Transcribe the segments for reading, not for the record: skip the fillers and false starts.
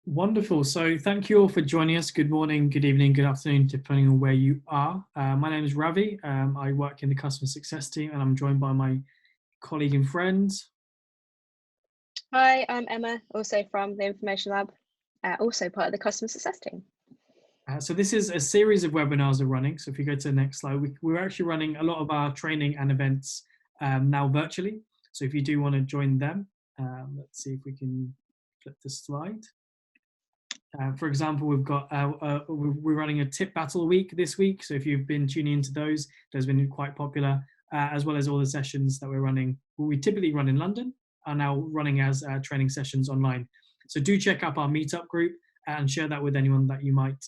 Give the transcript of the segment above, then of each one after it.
Wonderful. So thank you all for joining us. Good morning, good evening, good afternoon, depending on where you are. My name is Ravi. I work in the customer success team and I'm joined by my colleague and friend. Hi, I'm Emma, also from the Information Lab, also part of the customer success team. So this is a series of webinars we're running. So if you go to the next slide, we're actually running a lot of our training and events now virtually. So if you do want to join them, let's see if we can flip the slide. For example, we're running a tip battle week this week. So if you've been tuning into those been quite popular, as well as all the sessions that we're running. We typically run in London, are now running as training sessions online. So do check out our meetup group and share that with anyone that you might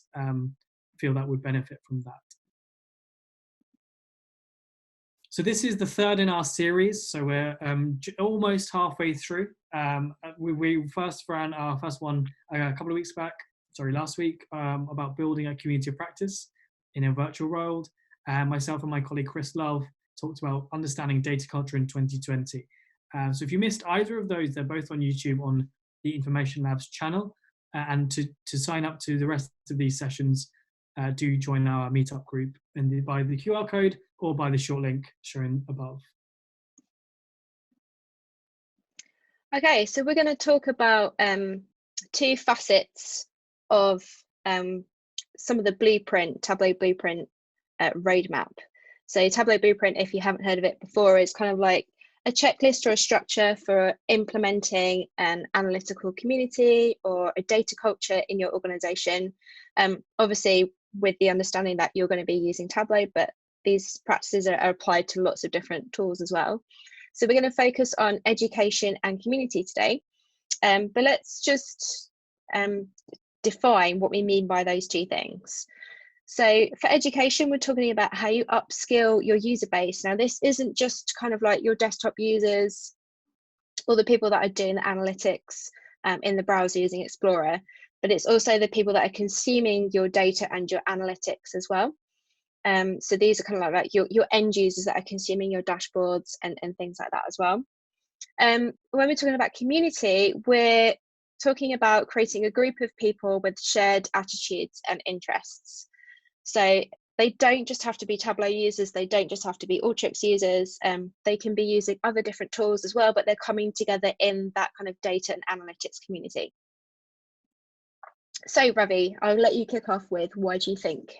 feel that would benefit from that. So this is the third in our series. So we're almost halfway through. We first ran our first one a couple of weeks back, last week, about building a community of practice in a virtual world. Myself and my colleague Chris Love talked about understanding data culture in 2020. So if you missed either of those, they're both on YouTube on the Information Labs channel. And to sign up to the rest of these sessions, do join our meetup group by the QR code or by the short link shown above. Okay, so we're going to talk about two facets of some of the Tableau Blueprint roadmap. So Tableau Blueprint, if you haven't heard of it before, is kind of like a checklist or a structure for implementing an analytical community or a data culture in your organization. Obviously, with the understanding that you're going to be using Tableau, but these practices are applied to lots of different tools as well. So we're going to focus on education and community today, but let's just define what we mean by those two things. So for education, we're talking about how you upskill your user base. Now, this isn't just kind of like your desktop users or the people that are doing the analytics in the browser using Explorer, but it's also the people that are consuming your data and your analytics as well. So these are kind of like your end users that are consuming your dashboards and things like that as well. When we're talking about community, we're talking about creating a group of people with shared attitudes and interests. So they don't just have to be Tableau users, they don't just have to be Alteryx users, they can be using other different tools as well, but they're coming together in that kind of data and analytics community. So Ravi, I'll let you kick off with why do you think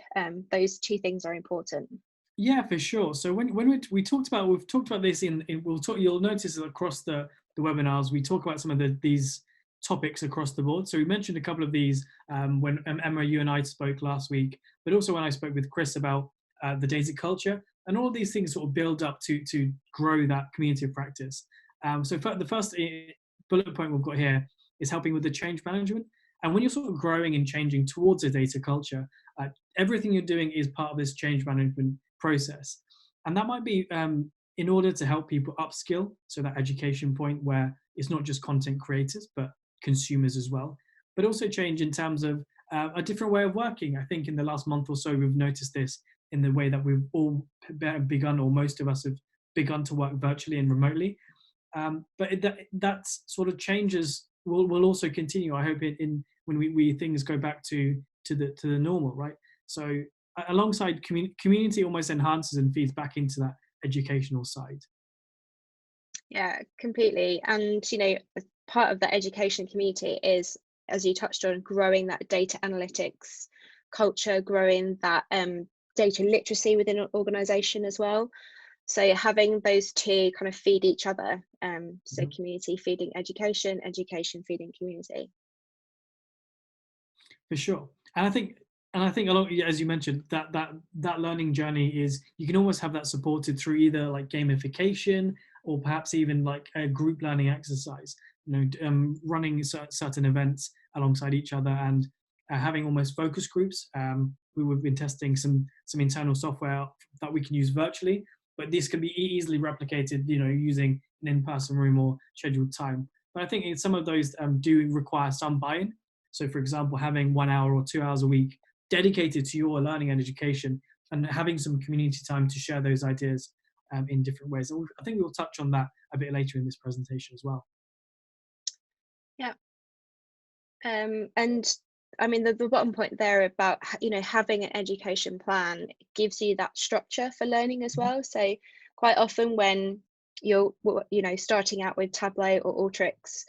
those two things are important? Yeah, for sure. So when we've talked about this you'll notice across the webinars, we talk about some of these topics across the board. So we mentioned a couple of these when Emma, you and I spoke last week, but also when I spoke with Chris about the data culture, and all of these things sort of build up to grow that community of practice. So the first bullet point we've got here is helping with the change management. And when you're sort of growing and changing towards a data culture, everything you're doing is part of this change management process. And that might be in order to help people upskill, so that education point where it's not just content creators, but consumers as well, but also change in terms of a different way of working. I think in the last month or so, we've noticed this in the way that we've all begun, or most of us have begun to work virtually and remotely. But that sort of changes will also continue, I hope, when we things go back to the normal, right? So alongside community almost enhances and feeds back into that educational side. Yeah, completely. And part of that education community is, as you touched on, growing that data analytics culture, growing that data literacy within an organization as well. So having those two kind of feed each other. So community feeding education, education feeding community. For sure. And I think along, as you mentioned, that learning journey is, you can almost have that supported through either like gamification or perhaps even like a group learning exercise, running certain events alongside each other and having almost focus groups. We've been testing some internal software that we can use virtually, but this can be easily replicated, using an in-person room or scheduled time. But I think some of those do require some buy-in. So for example, having 1 hour or 2 hours a week dedicated to your learning and education, and having some community time to share those ideas in different ways. And I think we'll touch on that a bit later in this presentation as well. Yeah. And I mean, the bottom point there about, having an education plan gives you that structure for learning as well. So quite often when you're, starting out with Tableau or Alteryx,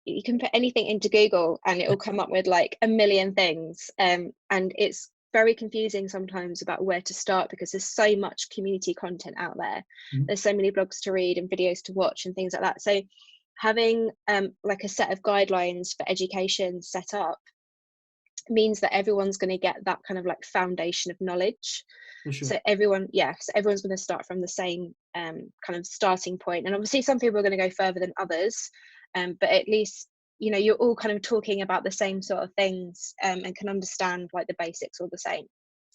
you can put anything into Google and it will come up with like a million things. And it's very confusing sometimes about where to start because there's so much community content out there. Mhm. There's so many blogs to read and videos to watch and things like that. So having like a set of guidelines for education set up means that everyone's going to get that kind of like foundation of knowledge. For sure. So everyone's going to start from the same kind of starting point. And obviously some people are going to go further than others, but at least you're all kind of talking about the same sort of things, and can understand like the basics all the same.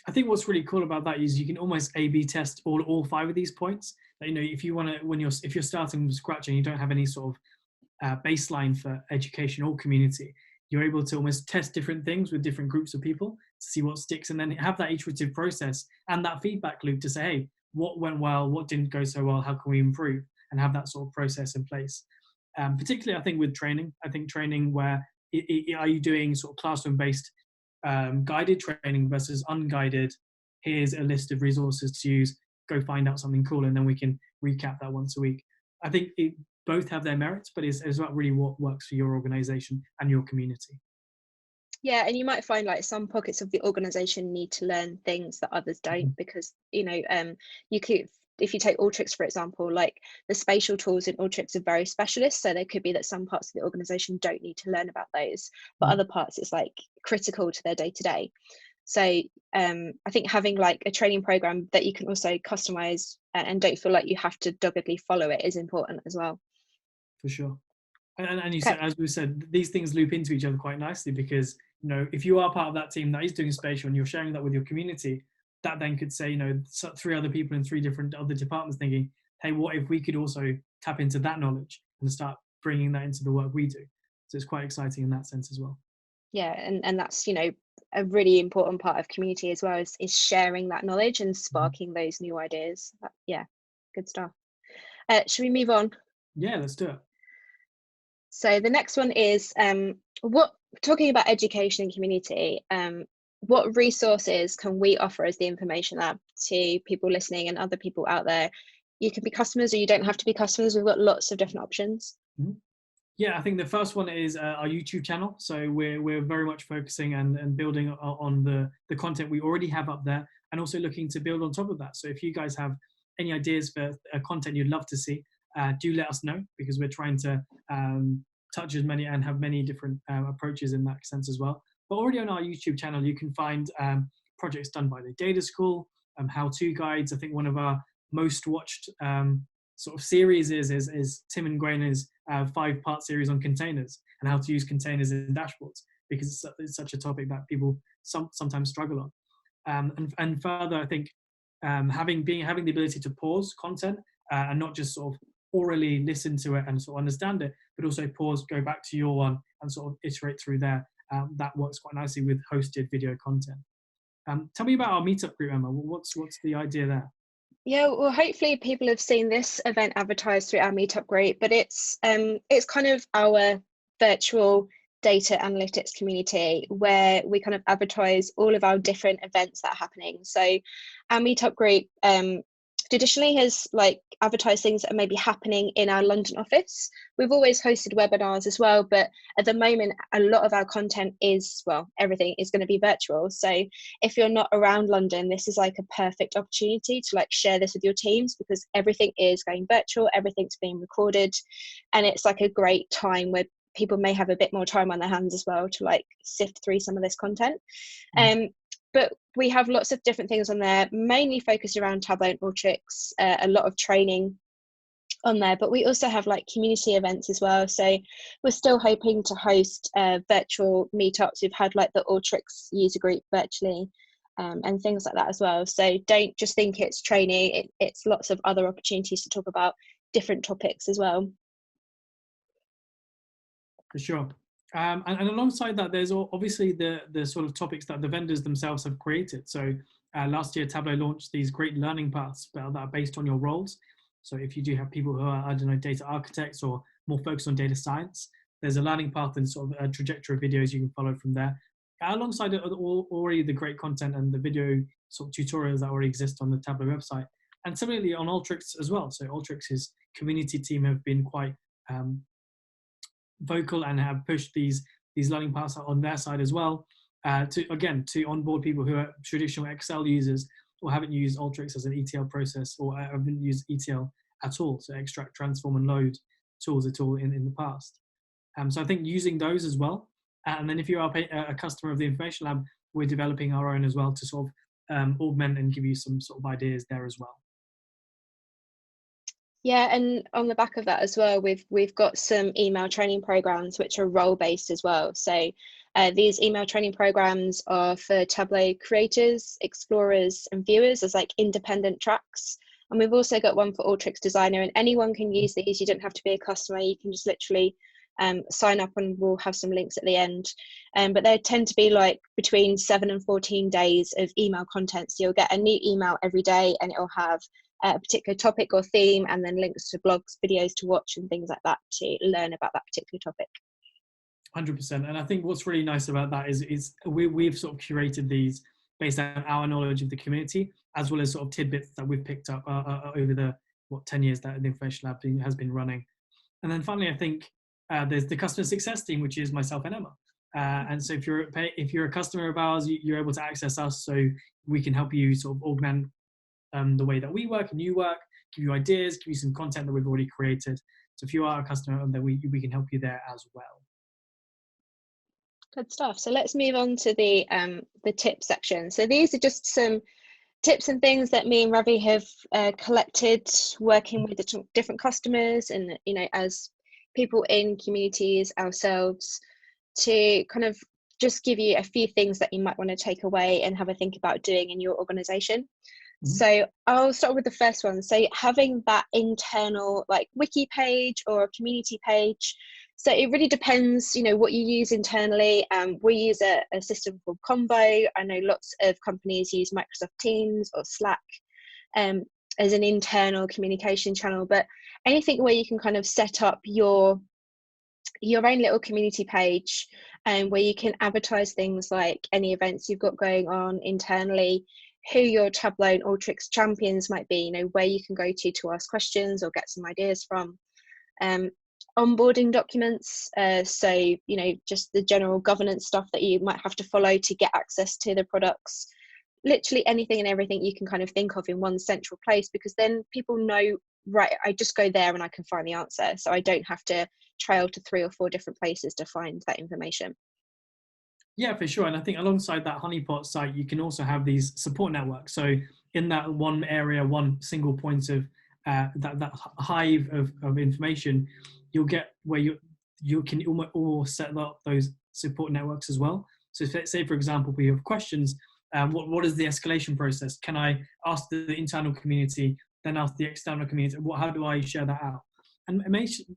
I think what's really cool about that is you can almost A/B test all 5 of these points. If you want to, if you're starting from scratch and you don't have any sort of baseline for education or community, you're able to almost test different things with different groups of people to see what sticks, and then have that iterative process and that feedback loop to say, hey, what went well, what didn't go so well, how can we improve, and have that sort of process in place. Particularly, I think with training, where are you doing sort of classroom-based guided training versus unguided? Here's a list of resources to use. Go find out something cool, and then we can recap that once a week. I think both have their merits, but it's about really what works for your organization and your community. Yeah, and you might find like some pockets of the organization need to learn things that others don't, because you could, if you take Alteryx for example, like the spatial tools in Alteryx are very specialist, so there could be that some parts of the organization don't need to learn about those, but other parts it's like critical to their day to day. So I think having like a training program that you can also customize and don't feel like you have to doggedly follow it is important as well. For sure. And you Okay. said, as we said, these things loop into each other quite nicely, because if you are part of that team that is doing spatial and you're sharing that with your community, that then could say 3 other people in 3 different other departments thinking, hey, what if we could also tap into that knowledge and start bringing that into the work we do? So it's quite exciting in that sense as well. Yeah, and that's a really important part of community as well, is sharing that knowledge and sparking those new ideas. Yeah, good stuff. Should we move on? Yeah, let's do it. So the next one is what talking about education and community, what resources can we offer as the Information Lab to people listening and other people out there? You can be customers or you don't have to be customers. We've got lots of different options. Yeah, I think the first one is our YouTube channel. So we're very much focusing and building on the content we already have up there, and also looking to build on top of that. So if you guys have any ideas for content you'd love to see, do let us know, because we're trying to touch as many and have many different approaches in that sense as well. But already on our YouTube channel, you can find projects done by the Data School, how-to guides. I think one of our most watched sort of series is Tim and Grainer's 5-part series on containers and how to use containers in dashboards, because it's such a topic that people sometimes struggle on. And further, I think having the ability to pause content and not just sort of orally listen to it and sort of understand it, but also pause, go back to your one and sort of iterate through there. That works quite nicely with hosted video content. Tell me about our meetup group, Emma. What's the idea there? Yeah, well, hopefully people have seen this event advertised through our meetup group, but it's kind of our virtual data analytics community where we kind of advertise all of our different events that are happening. So our meetup group traditionally has like advertised things that are maybe happening in our London office. We've always hosted webinars as well, but at the moment, a lot of our content is, well, everything is going to be virtual. So if you're not around London, this is like a perfect opportunity to like share this with your teams, because everything is going virtual, everything's being recorded, and it's like a great time where people may have a bit more time on their hands as well to like sift through some of this content. But we have lots of different things on there, mainly focused around Tableau and Alteryx, a lot of training on there, but we also have like community events as well. So we're still hoping to host virtual meetups. We've had like the Alteryx user group virtually, and things like that as well. So don't just think it's training, it's lots of other opportunities to talk about different topics as well. For sure. And alongside that, there's obviously the sort of topics that the vendors themselves have created. So last year, Tableau launched these great learning paths that are based on your roles. So if you do have people who are, I don't know, data architects or more focused on data science, There's a learning path and sort of a trajectory of videos you can follow from there. Alongside already the great content and the video sort of tutorials that already exist on the Tableau website. And similarly on Alteryx as well. So Alteryx's community team have been quite vocal and have pushed these learning paths on their side as well, to onboard people who are traditional Excel users or haven't used Alteryx as an ETL process or haven't used ETL at all, so extract, transform, and load tools at all in the past. So I think using those as well. And then if you are a customer of the Information Lab, we're developing our own as well to sort of augment and give you some sort of ideas there as well. Yeah, and on the back of that as well, we've got some email training programs which are role-based as well. So these email training programs are for Tableau creators, explorers, and viewers as like independent tracks. And we've also got one for Alteryx Designer, and anyone can use these. You don't have to be a customer. You can just literally sign up, and we'll have some links at the end. But they tend to be like between 7 and 14 days of email content. So you'll get a new email every day, and it'll have a particular topic or theme, and then links to blogs, videos to watch, and things like that to learn about that particular topic. 100%. And I think what's really nice about that is we've sort of curated these based on our knowledge of the community, as well as sort of tidbits that we've picked up over the 10 years that the Information Lab has been running. And then finally, I think there's the customer success team, which is myself and Emma. And so if you're a customer of ours, you're able to access us, so we can help you sort of augment the way that we work and you work, give you ideas, give you some content that we've already created. So if you are a customer, then we can help you there as well. Good stuff. So let's move on to the tips section. So these are just some tips and things that me and Ravi have collected working with different customers and, you know, as people in communities ourselves, to kind of just give you a few things that you might want to take away and have a think about doing in your organization. Mm-hmm. So I'll start with the first one. So having that internal like wiki page or a community page. So it really depends, you know, what you use internally. We use a system called Combo. I know lots of companies use Microsoft Teams or Slack as an internal communication channel, but anything where you can kind of set up your own little community page and where you can advertise things like any events you've got going on internally, who your Tableau and Alteryx champions might be, you know, where you can go to ask questions or get some ideas from. Onboarding documents, so, you know, just the general governance stuff that you might have to follow to get access to the products. Literally anything and everything you can kind of think of in one central place, because then people know, right, I just go there and I can find the answer. So I don't have to trail to 3 or 4 different places to find that information. Yeah, for sure. And I think alongside that honeypot site, you can also have these support networks. So in that one area, one single point of that hive of information, you'll get where you can almost set up those support networks as well. So say, for example, we have questions. What is the escalation process? Can I ask the internal community, then ask the external community? How do I share that out? And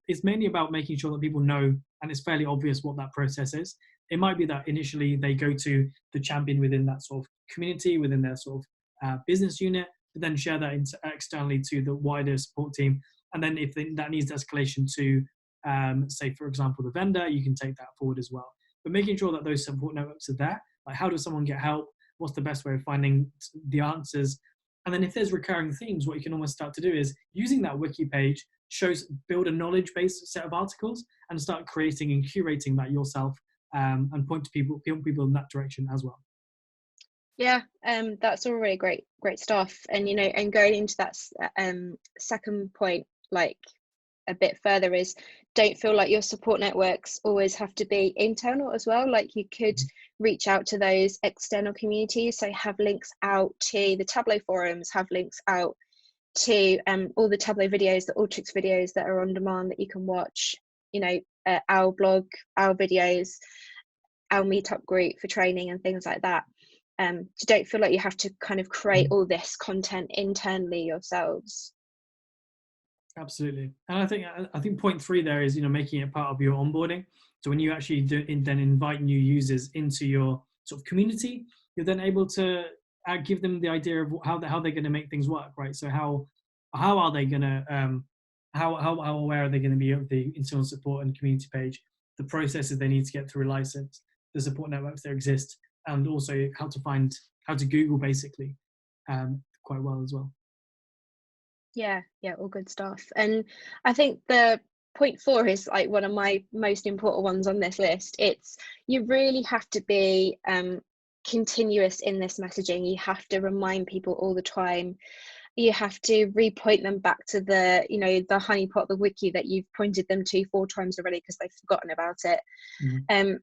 it's mainly about making sure that people know, and it's fairly obvious what that process is. It might be that initially they go to the champion within that sort of community, within their sort of business unit, but then share that externally to the wider support team. And then if that needs escalation to, say, for example, the vendor, you can take that forward as well. But making sure that those support networks are there, like how does someone get help? What's the best way of finding the answers? And then if there's recurring themes, what you can almost start to do is using that wiki page, build a knowledge-based set of articles and start creating and curating that yourself, and point people in that direction as well. Yeah, that's all really great stuff. And, you know, and going into that second point, like a bit further, is don't feel like your support networks always have to be internal as well. Like you could reach out to those external communities. So have links out to the Tableau forums, have links out to all the Tableau videos, the Alteryx videos that are on demand that you can watch, you know, our blog, our videos, our meetup group for training and things like that. Don't feel like you have to kind of create all this content internally yourselves. Absolutely. And I think point 3 there is, you know, making it part of your onboarding. So when you actually then invite new users into your sort of community, you're then able to give them the idea of how they're going to make things work, right? So how are they going to how aware are they going to be of the internal support and community page? the processes they need to get through a license, the support networks that exist, and also how to Google basically quite well as well. Yeah, all good stuff. And I think the point 4 is like one of my most important ones on this list. It's you really have to be continuous in this messaging. You have to remind people all the time. You have to repoint them back to the, you know, the honeypot, the wiki that you've pointed them to 4 times already because they've forgotten about it.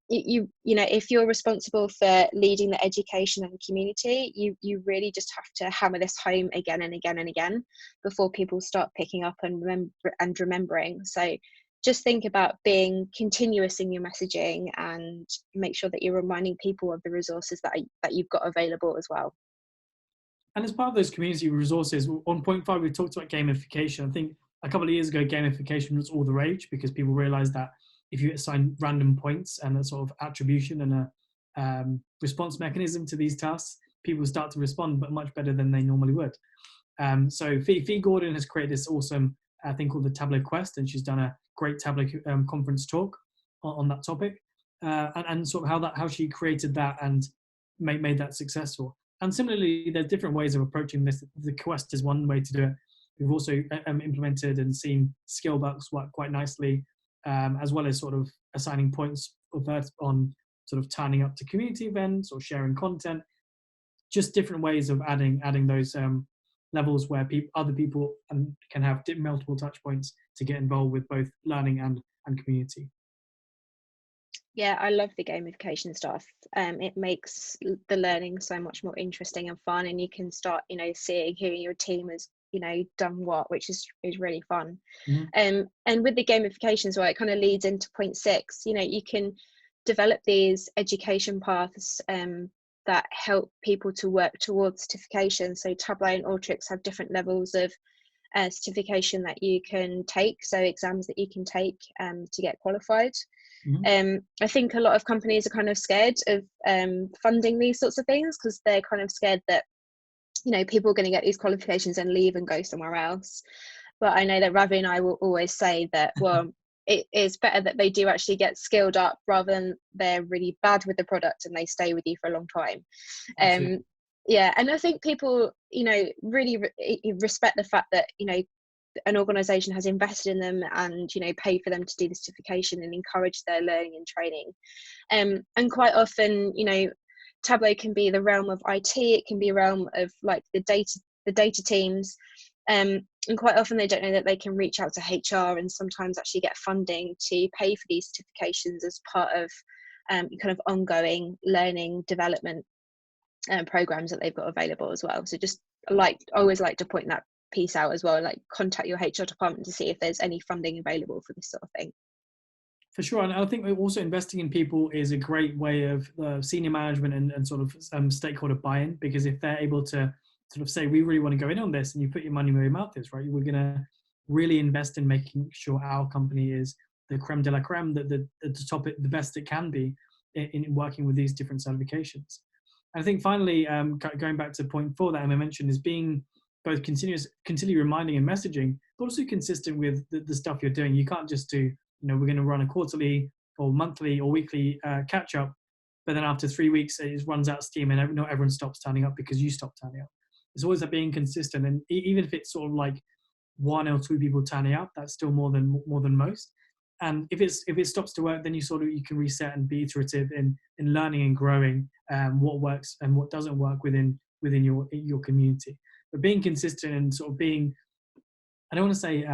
You know, if you're responsible for leading the education and the community, you really just have to hammer this home again and again and again before people start picking up and remembering. So just think about being continuous in your messaging and make sure that you're reminding people of the resources that you've got available as well. And as part of those community resources, on point 5, we talked about gamification. I think a couple of years ago, gamification was all the rage because people realized that if you assign random points and a sort of attribution and a response mechanism to these tasks, people start to respond, but much better than they normally would. So Fee Gordon has created this awesome thing called the Tableau Quest, and she's done a great Tableau conference talk on that topic, and sort of how she created that and made that successful. And similarly, there are different ways of approaching this. The Quest is one way to do it. We've also implemented and seen skill bucks work quite nicely, as well as sort of assigning points on sort of turning up to community events or sharing content. Just different ways of adding those levels where other people can have multiple touch points to get involved with both learning and community. Yeah, I love the gamification stuff. It makes the learning so much more interesting and fun, and you can start, you know, seeing who in your team has, you know, done what, which is really fun. And with the gamification as well, it kind of leads into point 6. You know, you can develop these education paths that help people to work towards certification. So Tableau and Alteryx have different levels of certification that you can take, so exams that you can take to get qualified. I think a lot of companies are kind of scared of funding these sorts of things because they're kind of scared that, you know, people are going to get these qualifications and leave and go somewhere else. But I know that Ravi and I will always say that, well, it is better that they do actually get skilled up rather than they're really bad with the product and they stay with you for a long time. Yeah, and I think people, you know, really respect the fact that, you know, an organization has invested in them and, you know, paid for them to do the certification and encourage their learning and training. And quite often, you know, Tableau can be the realm of IT, it can be a realm of like the data teams, and quite often they don't know that they can reach out to HR and sometimes actually get funding to pay for these certifications as part of kind of ongoing learning development programs that they've got available as well. So just I always like to point that piece out as well, like contact your HR department to see if there's any funding available for this sort of thing. For sure, and I think also investing in people is a great way of senior management and sort of stakeholder buy-in, because if they're able to sort of say, we really want to go in on this, and you put your money where your mouth is, right? We're going to really invest in making sure our company is the creme de la creme, the top, the best it can be in working with these different certifications. And I think finally, going back to point 4 that Emma mentioned, is being both continually reminding and messaging, but also consistent with the stuff you're doing. You can't just do, you know, we're going to run a quarterly or monthly or weekly catch up, but then after 3 weeks it runs out of steam and not everyone stops turning up because you stop turning up. It's always about being consistent, and even if it's sort of like 1 or 2 people turning up, that's still more than most. And if it stops to work, then you can reset and be iterative in learning and growing what works and what doesn't work within your community. But being consistent and sort of being, I don't want to say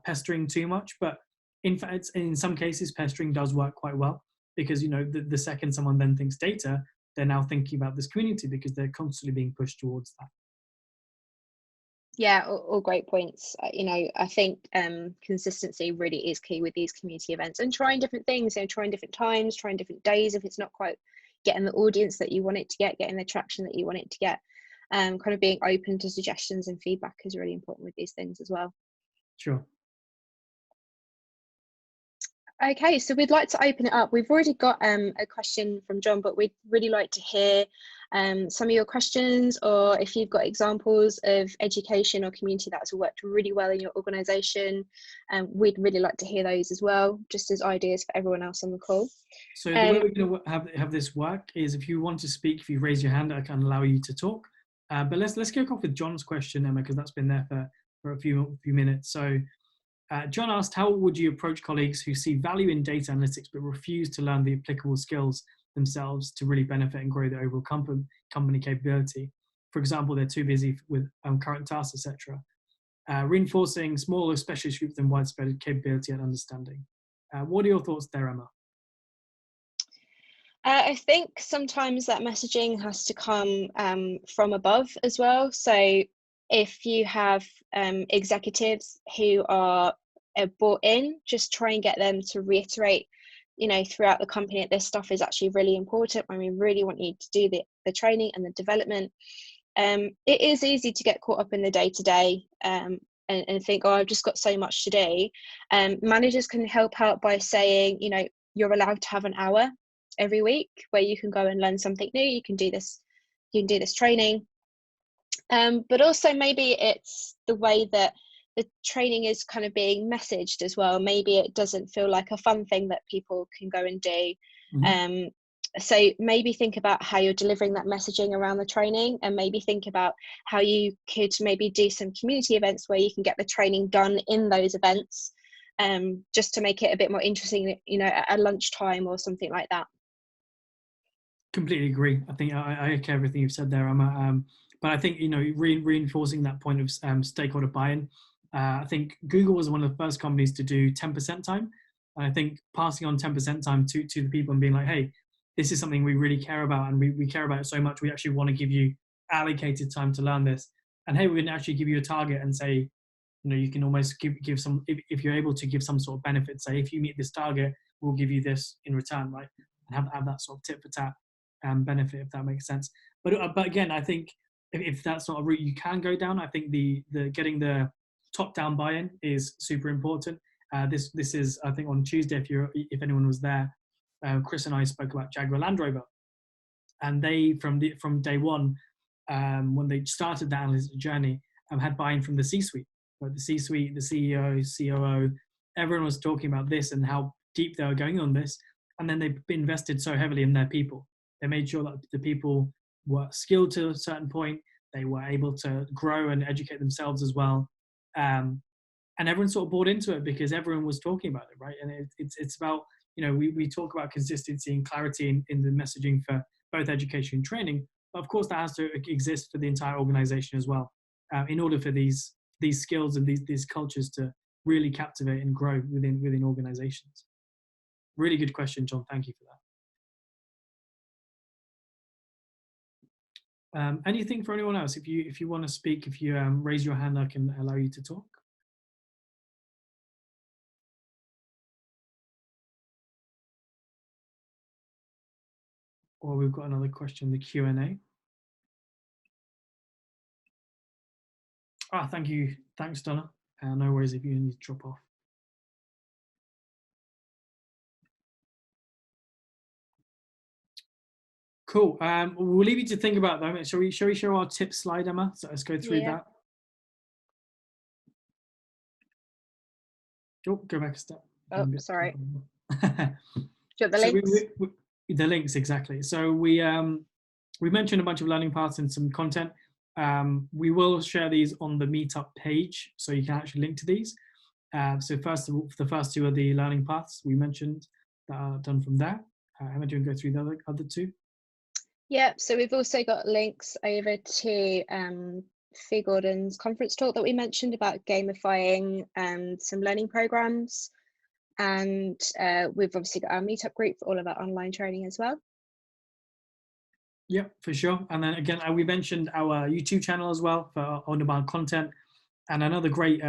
pestering too much, but in fact, in some cases, pestering does work quite well, because, you know, the second someone then thinks data, they're now thinking about this community because they're constantly being pushed towards that. Yeah, all great points. You know, I think consistency really is key with these community events, and trying different things, you know, trying different times, trying different days if it's not quite getting the audience that you want it to get, getting the traction that you want it to get. Kind of being open to suggestions and feedback is really important with these things as well. Sure. Okay, so we'd like to open it up. We've already got a question from John, but we'd really like to hear some of your questions, or if you've got examples of education or community that's worked really well in your organisation, we'd really like to hear those as well, just as ideas for everyone else on the call. So the way we're going to have this work is, if you want to speak, if you raise your hand, I can allow you to talk. But let's kick off with John's question, Emma, because that's been there for a few minutes. So John asked, how would you approach colleagues who see value in data analytics but refuse to learn the applicable skills themselves to really benefit and grow their overall company capability? For example, they're too busy with current tasks, etc. Reinforcing smaller specialist groups and widespread capability and understanding. What are your thoughts there, Emma? I think sometimes that messaging has to come from above as well. So if you have executives who are bought in, just try and get them to reiterate, throughout the company that this stuff is actually really important, when we really want you to do the training and the development. It is easy to get caught up in the day-to-day and think, oh, I've just got so much to do. Managers can help out by saying, you're allowed to have an hour every week where you can go and learn something new. You can do this training. But also maybe it's the way that the training is kind of being messaged as well. Maybe it doesn't feel like a fun thing that people can go and do. Mm-hmm. So maybe think about how you're delivering that messaging around the training, and maybe think about how you could maybe do some community events where you can get the training done in those events, just to make it a bit more interesting, at lunchtime or something like that. Completely agree. I think I echo everything you've said there, Emma. But I think, reinforcing that point of stakeholder buy-in. I think Google was one of the first companies to do 10% time. And I think passing on 10% time to the people and being like, hey, this is something we really care about, and we care about it so much, we actually want to give you allocated time to learn this. And hey, we're going to actually give you a target and say, you can almost give some, if you're able to give some sort of benefit, say, if you meet this target, we'll give you this in return, right? And have that sort of tit for tat benefit, if that makes sense. But again, I think if that's not a route you can go down, I think the getting the top down buy-in is super important. This is, I think, on Tuesday, if anyone was there, Chris and I spoke about Jaguar Land Rover, and they from day one, when they started the analyst journey, had buy-in from the C-suite. Right? The C-suite, the CEO, COO, everyone was talking about this and how deep they were going on this, and then they invested so heavily in their people. They made sure that the people were skilled to a certain point. They were able to grow and educate themselves as well. And everyone sort of bought into it because everyone was talking about it, right? And it's about, we talk about consistency and clarity in the messaging for both education and training. But of course, that has to exist for the entire organization as well, in order for these skills and these cultures to really captivate and grow within organizations. Really good question, John. Thank you for that. Anything for anyone else? If you want to speak, if you raise your hand, I can allow you to talk. Or we've got another question, the Q&A. Thank you. Thanks, Donna. No worries if you need to drop off. Cool. We'll leave you to think about that. Shall we show our tips slide, Emma? So let's go through that. Oh, go back a step. Oh, sorry. Do you want the links? The links, exactly. So we mentioned a bunch of learning paths and some content. We will share these on the meetup page, so you can actually link to these. So the first two are the learning paths we mentioned that are done from there. Emma, do you want to go through the other two? Yeah, so we've also got links over to Fee Gordon's conference talk that we mentioned about gamifying some learning programs. And we've obviously got our meetup group for all of our online training as well. Yeah, for sure. And then again, we mentioned our YouTube channel as well for on-demand content, and another great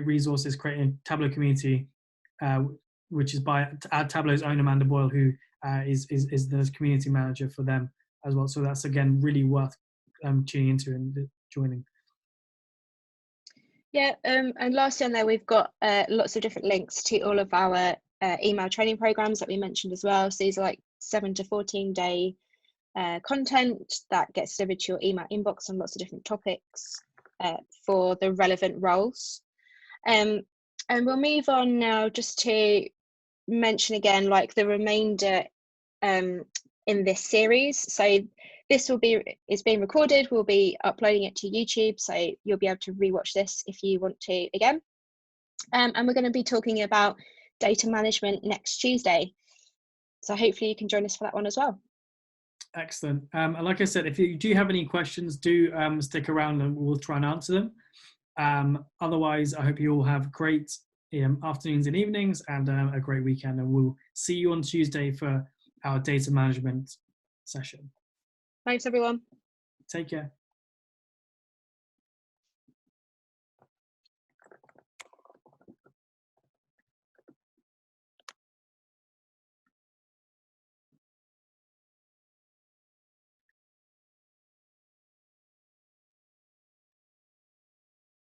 resource is creating Tableau community, which is by Tableau's own Amanda Boyle, who is the community manager for them as well. So that's again really worth tuning into and joining. Yeah, and lastly on there, we've got lots of different links to all of our email training programs that we mentioned as well. So these are like 7 to 14 day content that gets delivered to your email inbox on lots of different topics for the relevant roles. And we'll move on now just to mention again, like the remainder in this series. So this is being recorded. We'll be uploading it to YouTube, so you'll be able to rewatch this if you want to again. And we're going to be talking about data management next Tuesday. So hopefully you can join us for that one as well. Excellent. And like I said, if you do have any questions, do stick around and we'll try and answer them. Otherwise, I hope you all have great afternoons and evenings and a great weekend. And we'll see you on Tuesday for our data management session. Thanks, everyone. Take care.